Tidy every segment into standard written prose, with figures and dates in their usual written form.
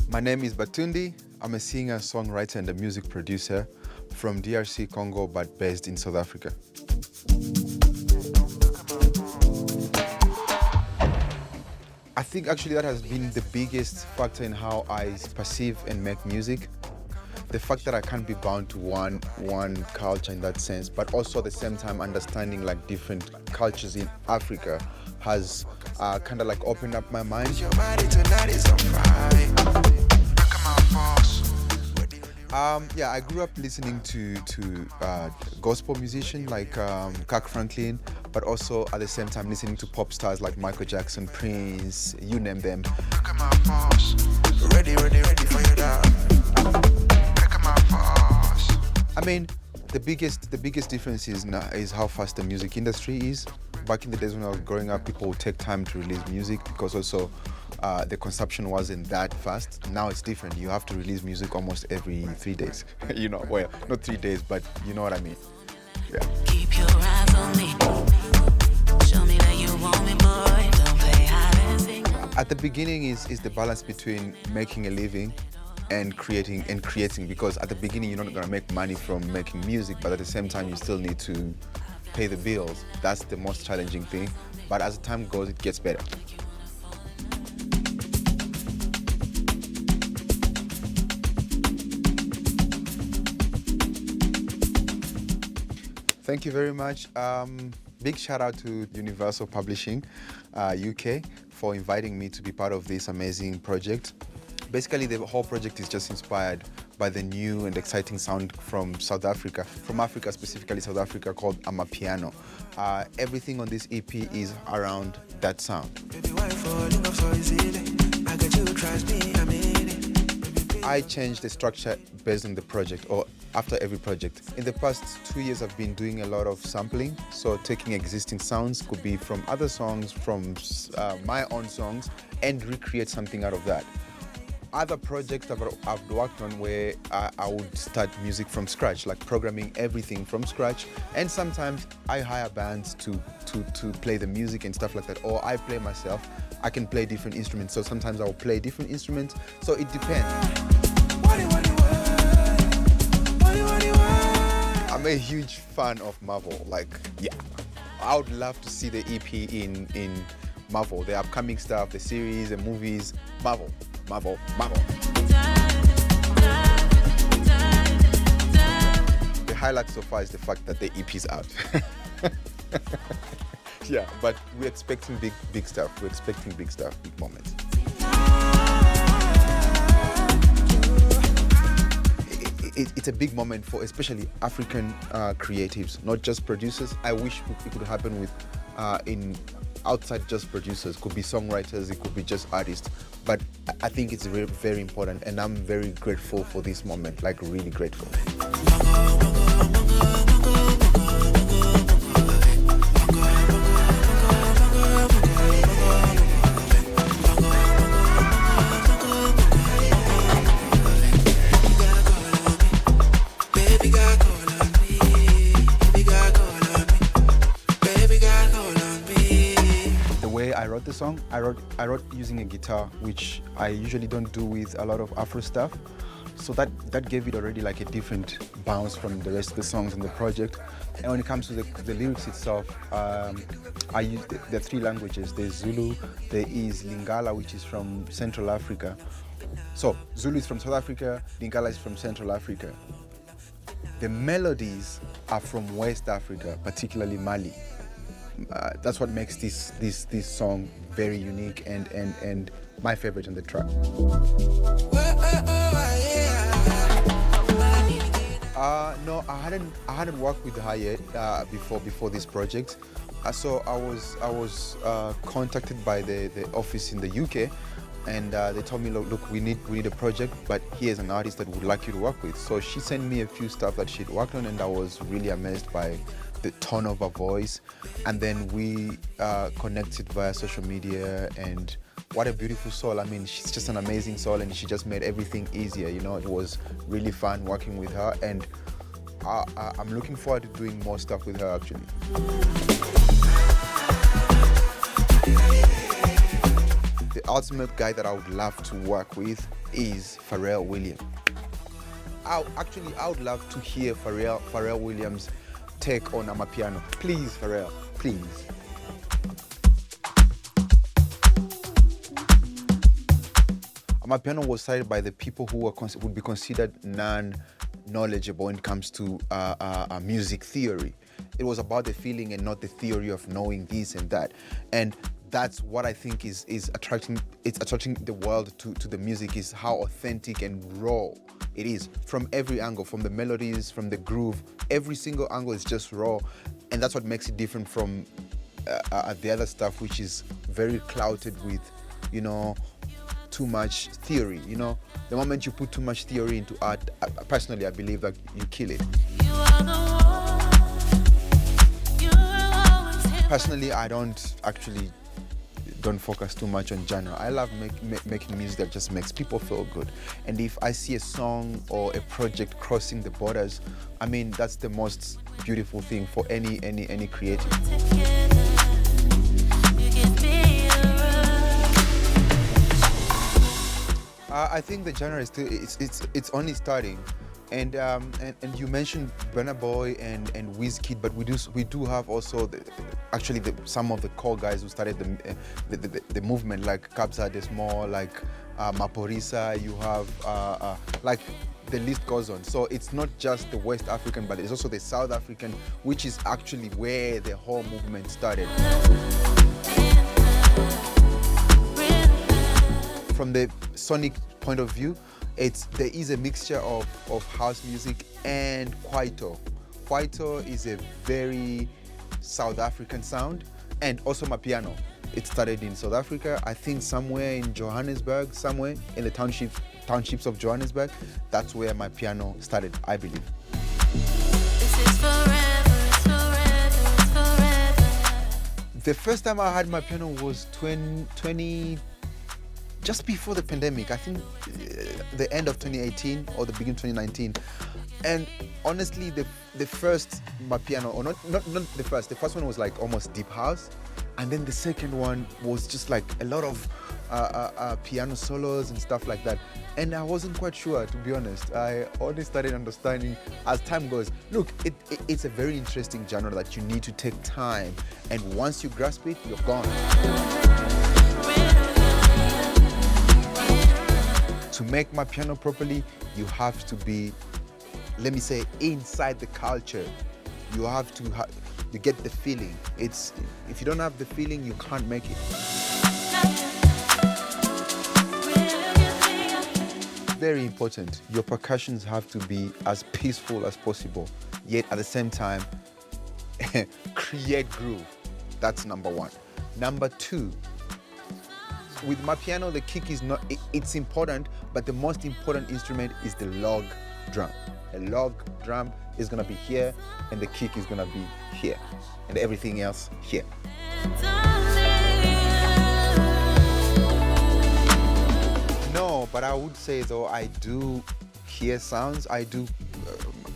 My name is Batundi. I'm a singer, songwriter, and a music producer from DRC Congo, but based in South Africa. I think actually that has been the biggest factor in how I perceive and make music. The fact that I can't be bound to one culture in that sense, but also at the same time understanding like different cultures in Africa has kind of like opened up my mind. I grew up listening to gospel musicians like Kirk Franklin, but also at the same time listening to pop stars like Michael Jackson, Prince, you name them. Look at my boss. Ready for your dog. Look at my boss. I mean, the biggest difference is how fast the music industry is. Back in the days when I was growing up, people would take time to release music because also the consumption wasn't that fast. Now it's different. You have to release music almost every 3 days. You know, well, not 3 days, but you know what I mean. Yeah. Keep your eyes on me. Show me that you want me, boy. Don't play hide and seek. At the beginning is the balance between making a living and creating, because at the beginning you're not going to make money from making music, but at the same time you still need to pay the bills. That's the most challenging thing, but as time goes it gets better. Thank you very much. Big shout out to Universal Publishing UK for inviting me to be part of this amazing project. Basically, the whole project is just inspired by the new and exciting sound from South Africa, from Africa, specifically South Africa, called Amapiano. Everything on this EP is around that sound. I changed the structure based on the project, or after every project. In the past 2 years, I've been doing a lot of sampling, so taking existing sounds, could be from other songs, from my own songs, and recreate something out of that. Other projects I've worked on where I would start music from scratch, like programming everything from scratch, and sometimes I hire bands to play the music and stuff like that, or I play myself. I can play different instruments, so sometimes I'll play different instruments, so it depends. I'm a huge fan of Marvel, like, yeah. I would love to see the EP in Marvel, the upcoming stuff, the series, the movies, Marvel. The highlight so far is the fact that the EP is out. Yeah, but we're expecting big stuff. We're expecting big stuff, big moments. It's a big moment for especially African creatives, not just producers. I wish it could happen with outside just producers. Could be songwriters, it could be just artists. But I think it's very, very important, and I'm very grateful for this moment, like really grateful. I wrote the song. I wrote using a guitar, which I usually don't do with a lot of Afro stuff. So that gave it already like a different bounce from the rest of the songs in the project. And when it comes to the lyrics itself, I use the 3 languages. There's Zulu, there is Lingala, which is from Central Africa. So Zulu is from South Africa, Lingala is from Central Africa. The melodies are from West Africa, particularly Mali. That's what makes this song very unique and my favorite on the track. No, I hadn't worked with her yet before this project. So I was contacted by the office in the UK, and they told me, look, we need a project, but here's an artist that would like you to work with. So she sent me a few stuff that she'd worked on, and I was really amazed by the tone of her voice. And then we connected via social media, and what a beautiful soul. I mean, she's just an amazing soul, and she just made everything easier. You know, it was really fun working with her, and I'm looking forward to doing more stuff with her actually. ultimate guy that I would love to work with is Pharrell Williams. I would love to hear Pharrell Williams' take on Amapiano. Please, Pharrell, please. Amapiano was started by the people who would be considered non-knowledgeable when it comes to music theory. It was about the feeling and not the theory of knowing this and that. And that's what I think is attracting the world to the music, is how authentic and raw it is from every angle, from the melodies, from the groove. Every single angle is just raw, and that's what makes it different from the other stuff, which is very clouded with, too much theory. The moment you put too much theory into art, personally, I believe that you kill it. Personally, I don't focus too much on genre. I love making music that just makes people feel good. And if I see a song or a project crossing the borders, I mean, that's the most beautiful thing for any creative. I think the genre is still it's only starting, and you mentioned Burna Boy and Wizkid, but we do have also some of the core guys who started the movement, like Kabza De Small, like Maphorisa. You have like the list goes on. So it's not just the West African, but it's also the South African, which is actually where the whole movement started. From the sonic point of view, there is a mixture of house music and kwaito. Kwaito is a very South African sound, and also Amapiano. It started in South Africa, I think somewhere in Johannesburg, somewhere in the townships of Johannesburg. That's where Amapiano started, I believe. This is forever, forever. The first time I had Amapiano was 20 just before the pandemic. I think the end of 2018 or the beginning of 2019. And honestly, the first Amapiano, or not the first one was like almost deep house, and then the second one was just like a lot of piano solos and stuff like that. And I wasn't quite sure, to be honest. I only started understanding as time goes. Look, it's a very interesting genre that you need to take time, and once you grasp it, you're gone. To make Amapiano properly, you have to be, let me say, inside the culture. You have to you get the feeling. If you don't have the feeling, you can't make it. Very important. Your percussions have to be as peaceful as possible, yet at the same time, create groove. That's number one. Number two, with Amapiano, the kick is not, it's important, but the most important instrument is the log drum. A log drum is gonna be here, and the kick is gonna be here, and everything else here. No, but I would say though, I do hear sounds. I do,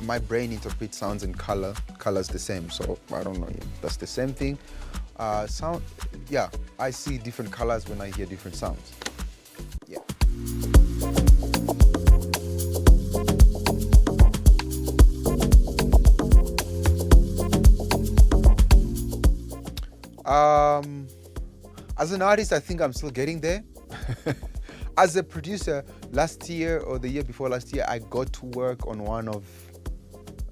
my brain interprets sounds and colors the same. So I don't know, that's the same thing. Sound, yeah, I see different colors when I hear different sounds. Yeah. As an artist, I think I'm still getting there. As a producer, last year or the year before last year, I got to work on one of,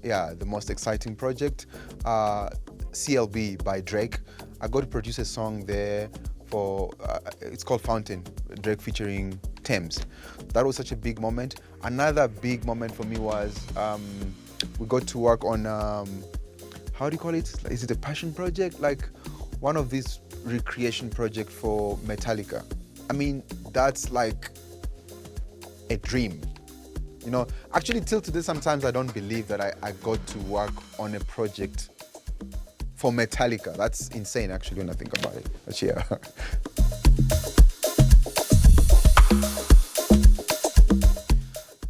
the most exciting project, CLB by Drake. I got to produce a song there for, it's called Fountain, Drake featuring Thames. That was such a big moment. Another big moment for me was we got to work on, how do you call it? Is it a passion project? Like one of these recreation projects for Metallica. I mean, that's like a dream. You know, actually till today, sometimes I don't believe that I got to work on a project for Metallica. That's insane, actually, when I think about it. But yeah.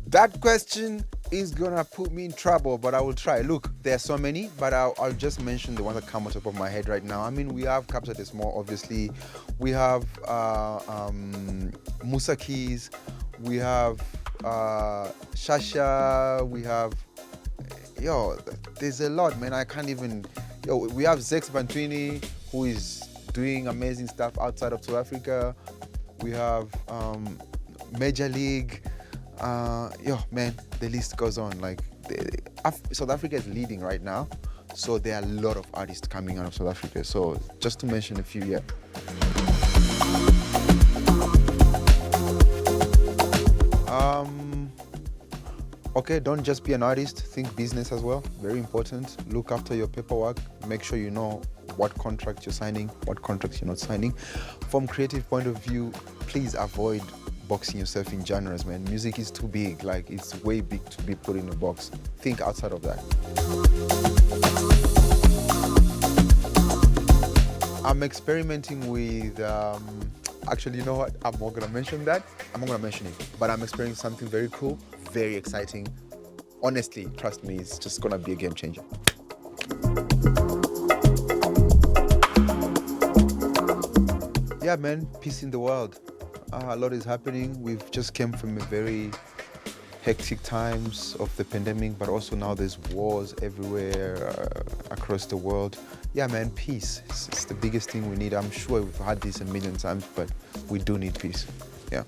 That question is gonna put me in trouble, but I will try. Look, there are so many, but I'll just mention the ones that come on top of my head right now. I mean, we have Capture the Small, obviously. We have Musa Keys. We have Shasha. We have, yo, there's a lot, man. I can't even, yo, we have Zex Bantwini, who is doing amazing stuff outside of South Africa. We have Major League. Yo, man, the list goes on. Like, South Africa is leading right now, so there are a lot of artists coming out of South Africa. So just to mention a few, yeah. Okay, don't just be an artist, think business as well. Very important. Look after your paperwork. Make sure you know what contract you're signing, what contracts you're not signing. From creative point of view, please avoid boxing yourself in genres, man. Music is too big. Like, it's way big to be put in a box. Think outside of that. I'm experimenting with, actually, you know what? I'm not gonna mention that. I'm not gonna mention it, but I'm experiencing something very cool, very exciting. Honestly, trust me, it's just gonna be a game changer. Yeah, man, peace in the world. A lot is happening. We've just came from a very hectic times of the pandemic, but also now there's wars everywhere across the world. Yeah, man, peace. It's the biggest thing we need. I'm sure we've had this a million times, but we do need peace. Yeah.